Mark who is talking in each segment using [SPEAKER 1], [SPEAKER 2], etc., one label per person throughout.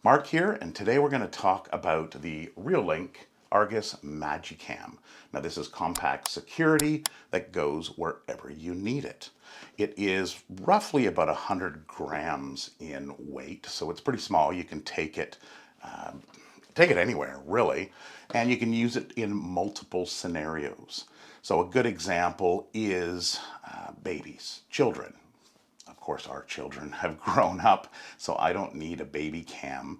[SPEAKER 1] Mark here, and today we're going to talk about the Reolink Argus Magicam. Now this is compact security that goes wherever you need it. It is roughly about 100 grams in weight, so it's pretty small. You can take it anywhere, really, and you can use it in multiple scenarios. So a good example is babies, children. Of course, our children have grown up, so I don't need a baby cam,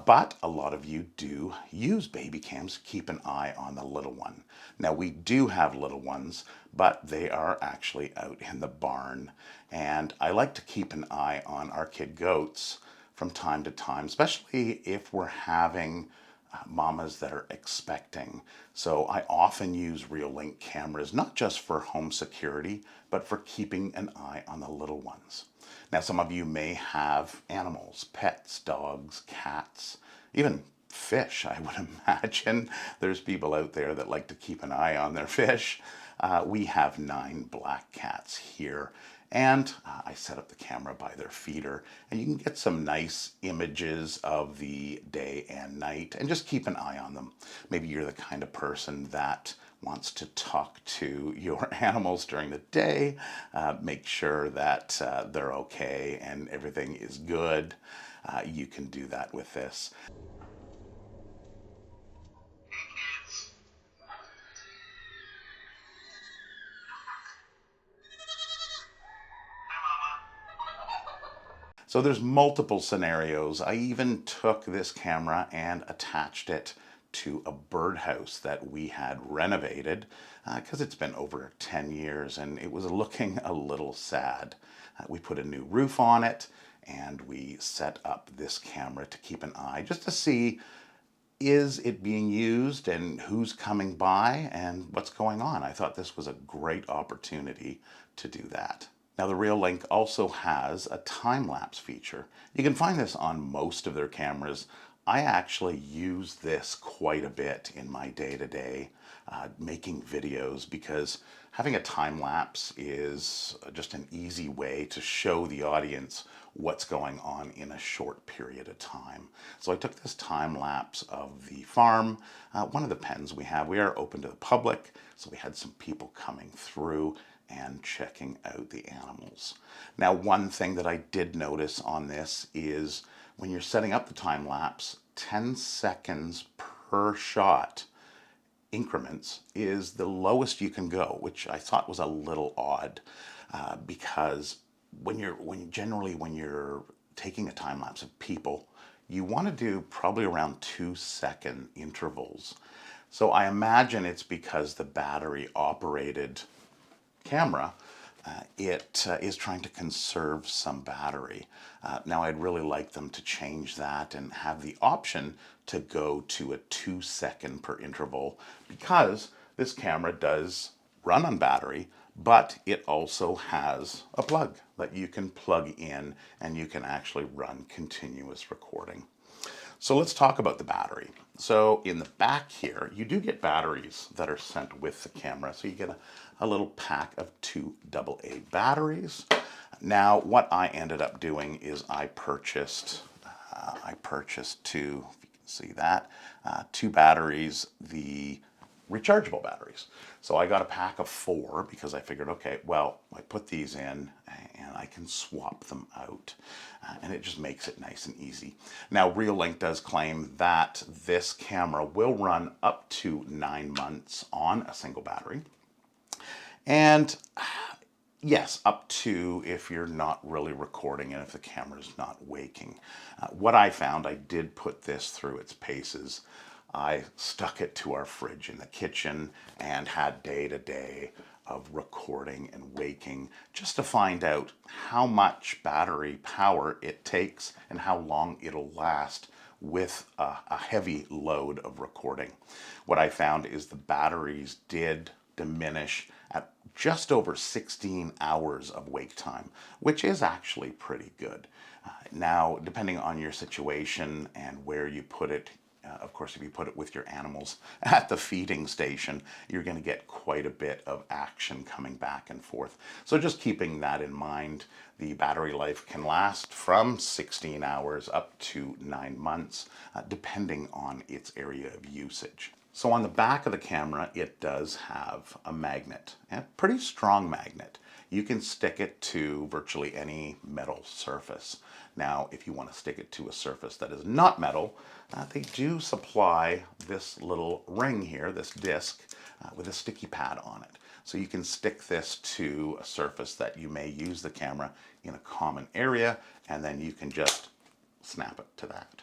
[SPEAKER 1] but a lot of you do use baby cams. Keep an eye on the little one. Now, we do have little ones, but they are actually out in the barn, and I like to keep an eye on our kid goats from time to time, especially if we're having mamas that are expecting. So I often use Reolink cameras, not just for home security, but for keeping an eye on the little ones. Now, some of you may have animals, pets, dogs, cats, even fish, I would imagine. There's people out there that like to keep an eye on their fish. We have 9 black cats here, and I set up the camera by their feeder, and you can get some nice images of the day and night, and just keep an eye on them. Maybe you're the kind of person that wants to talk to your animals during the day, make sure that they're okay and everything is good. You can do that with this. So there's multiple scenarios. I even took this camera and attached it to a birdhouse that we had renovated because it's been over 10 years and it was looking a little sad. We put a new roof on it and we set up this camera to keep an eye just to see, is it being used and who's coming by and what's going on. I thought this was a great opportunity to do that. Now the Reolink also has a time-lapse feature. You can find this on most of their cameras. I actually use this quite a bit in my day-to-day making videos because having a time-lapse is just an easy way to show the audience what's going on in a short period of time. So I took this time-lapse of the farm, one of the pens we have. We are open to the public, so we had some people coming through and checking out the animals. Now, one thing that I did notice on this is when you're setting up the time lapse, 10 seconds per shot increments is the lowest you can go, which I thought was a little odd because when you're taking a time lapse of people, you want to do probably around 2-second intervals. So I imagine it's because the battery operated camera, it is trying to conserve some battery. Now I'd really like them to change that and have the option to go to a 2-second per interval because this camera does run on battery, but it also has a plug that you can plug in and you can actually run continuous recording. So let's talk about the battery. So in the back here, you do get batteries that are sent with the camera. So you get a little pack of 2 AA batteries. Now, what I ended up doing is I purchased 2, if you can see that, 2 batteries, the rechargeable batteries. So I got a pack of 4 because I figured, okay, well, I put these in and I can swap them out. And it just makes it nice and easy. Now, Reolink does claim that this camera will run up to 9 months on a single battery. And yes, up to if you're not really recording and if the camera's not waking. What I found, I did put this through its paces. I stuck it to our fridge in the kitchen and had day-to-day of recording and waking just to find out how much battery power it takes and how long it'll last with a heavy load of recording. What I found is the batteries did diminish at just over 16 hours of wake time, which is actually pretty good. Now, depending on your situation and where you put it, Of course, if you put it with your animals at the feeding station, you're going to get quite a bit of action coming back and forth. So just keeping that in mind, the battery life can last from 16 hours up to 9 months, depending on its area of usage. So on the back of the camera, it does have a magnet, a pretty strong magnet. You can stick it to virtually any metal surface. Now, if you want to stick it to a surface that is not metal, they do supply this little ring here, this disc, with a sticky pad on it. So you can stick this to a surface that you may use the camera in a common area, and then you can just snap it to that.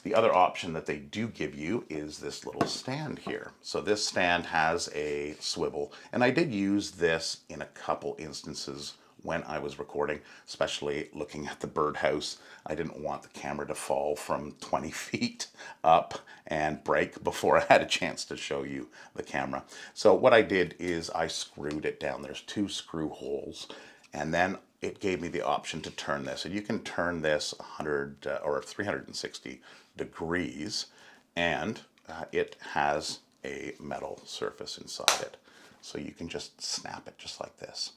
[SPEAKER 1] The other option that they do give you is this little stand here. So this stand has a swivel, and I did use this in a couple instances when I was recording, especially looking at the birdhouse. I didn't want the camera to fall from 20 feet up and break before I had a chance to show you the camera. So what I did is I screwed it down. There's 2 screw holes, and then it gave me the option to turn this. And you can turn this 100 or 360 degrees, and it has a metal surface inside it. So you can just snap it just like this.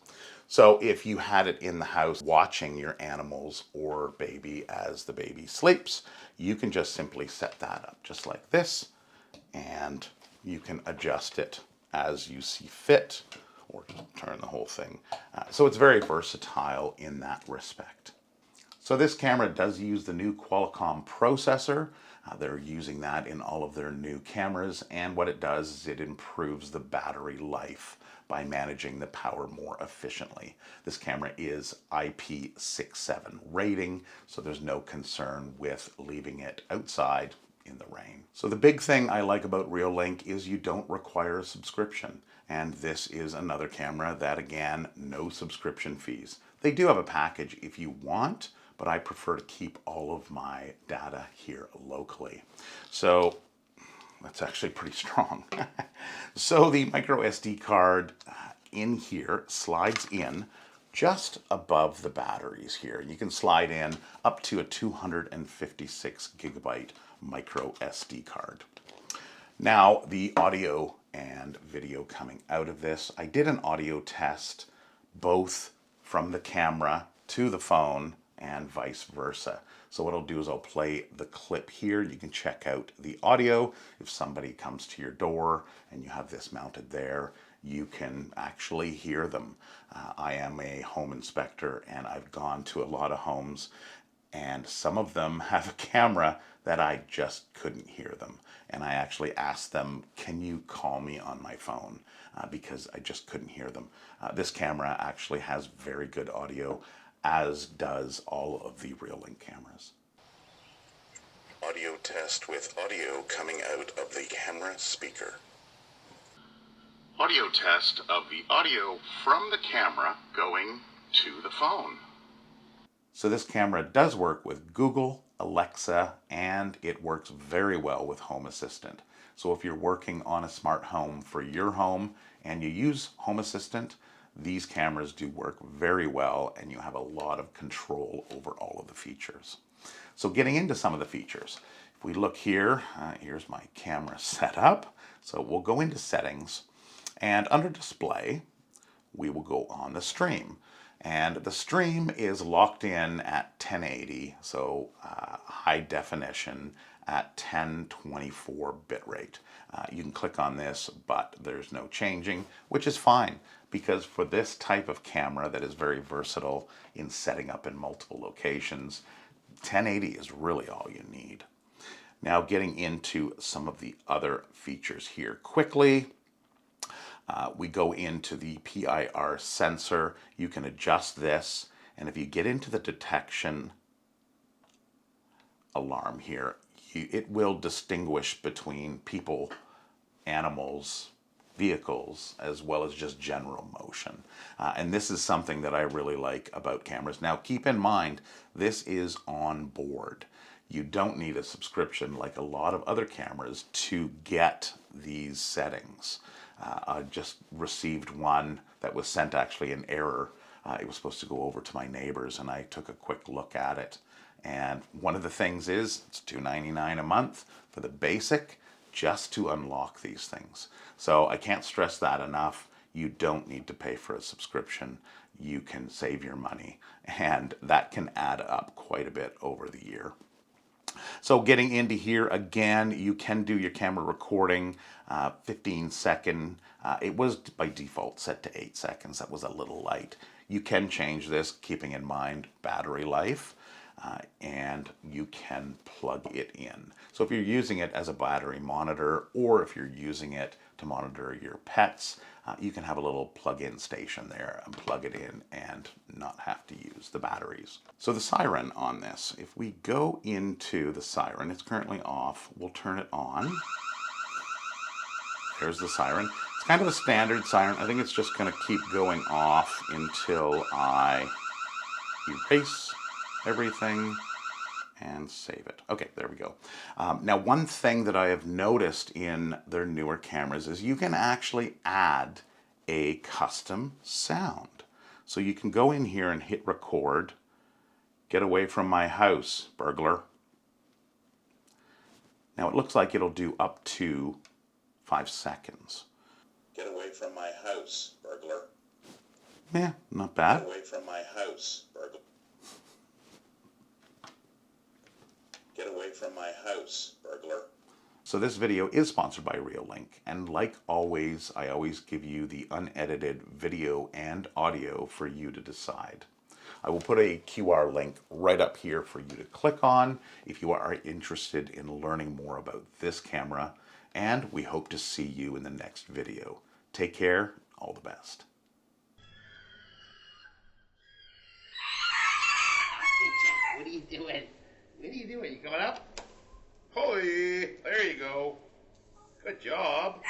[SPEAKER 1] So if you had it in the house watching your animals or baby as the baby sleeps, you can just simply set that up just like this, and you can adjust it as you see fit, or turn the whole thing. So it's very versatile in that respect. So this camera does use the new Qualcomm processor. They're using that in all of their new cameras, and what it does is it improves the battery life by managing the power more efficiently. This camera is IP67 rating, so there's no concern with leaving it outside in the rain. So the big thing I like about Reolink is you don't require a subscription. And this is another camera that, again, no subscription fees. They do have a package if you want, but I prefer to keep all of my data here locally. So that's actually pretty strong. So the microSD card in here slides in just above the batteries here. You can slide in up to a 256 gigabyte micro SD card. Now, the audio and video coming out of this, I did an audio test both from the camera to the phone and vice versa. So what I'll do is I'll play the clip here. You can check out the audio. If somebody comes to your door and you have this mounted there, you can actually hear them. I am a home inspector, and I've gone to a lot of homes, and some of them have a camera that I just couldn't hear them. And I actually asked them, can you call me on my phone? Because I just couldn't hear them. This camera actually has very good audio, as does all of the Reolink cameras. Audio test with audio coming out of the camera speaker. Audio test of the audio from the camera going to the phone. So this camera does work with Google, Alexa, and it works very well with Home Assistant. So if you're working on a smart home for your home and you use Home Assistant, these cameras do work very well, and you have a lot of control over all of the features. So getting into some of the features, if we look here, here's my camera set up. So we'll go into settings, and under display, we will go on the stream. And the stream is locked in at 1080, so high definition at 1024 bitrate. You can click on this, but there's no changing, which is fine, because for this type of camera that is very versatile in setting up in multiple locations, 1080 is really all you need. Now getting into some of the other features here quickly. We go into the PIR sensor. You can adjust this, and if you get into the detection alarm here, it will distinguish between people, animals, vehicles, as well as just general motion. And this is something that I really like about cameras. Now keep in mind, this is on board. You don't need a subscription like a lot of other cameras to get these settings. I just received one that was sent actually in error. It was supposed to go over to my neighbors, and I took a quick look at it, And one of the things is it's $2.99 a month for the basic, just to unlock these things. So I can't stress that enough. You don't need to pay for a subscription. You can save your money, and that can add up quite a bit over the year. So getting into here again, you can do your camera recording 15-second. It was by default set to 8 seconds. That was a little light. You can change this, keeping in mind battery life, and you can plug it in. So if you're using it as a battery monitor, or if you're using it to monitor your pets, you can have a little plug-in station there and plug it in and not have to use the batteries. So the Siren on this, if we go into the Siren, it's currently off. We'll turn it on. There's the Siren. It's kind of a standard Siren. I think it's just going to keep going off until I erase everything and save it. Okay, there we go. Now, one thing that I have noticed in their newer cameras is you can actually add a custom sound. So you can go in here and hit record. Get away from my house, burglar. Now, it looks like it'll do up to 5 seconds. Get away from my house, burglar. Yeah, not bad. Get away from my house, burglar. Get away from my house, burglar. So this video is sponsored by Reolink, and like always, I always give you the unedited video and audio for you to decide. I will put a QR link right up here for you to click on if you are interested in learning more about this camera, and we hope to see you in the next video. Take care, all the best.
[SPEAKER 2] What are you doing? What are you doing? You coming up? Holy, there you go. Good job.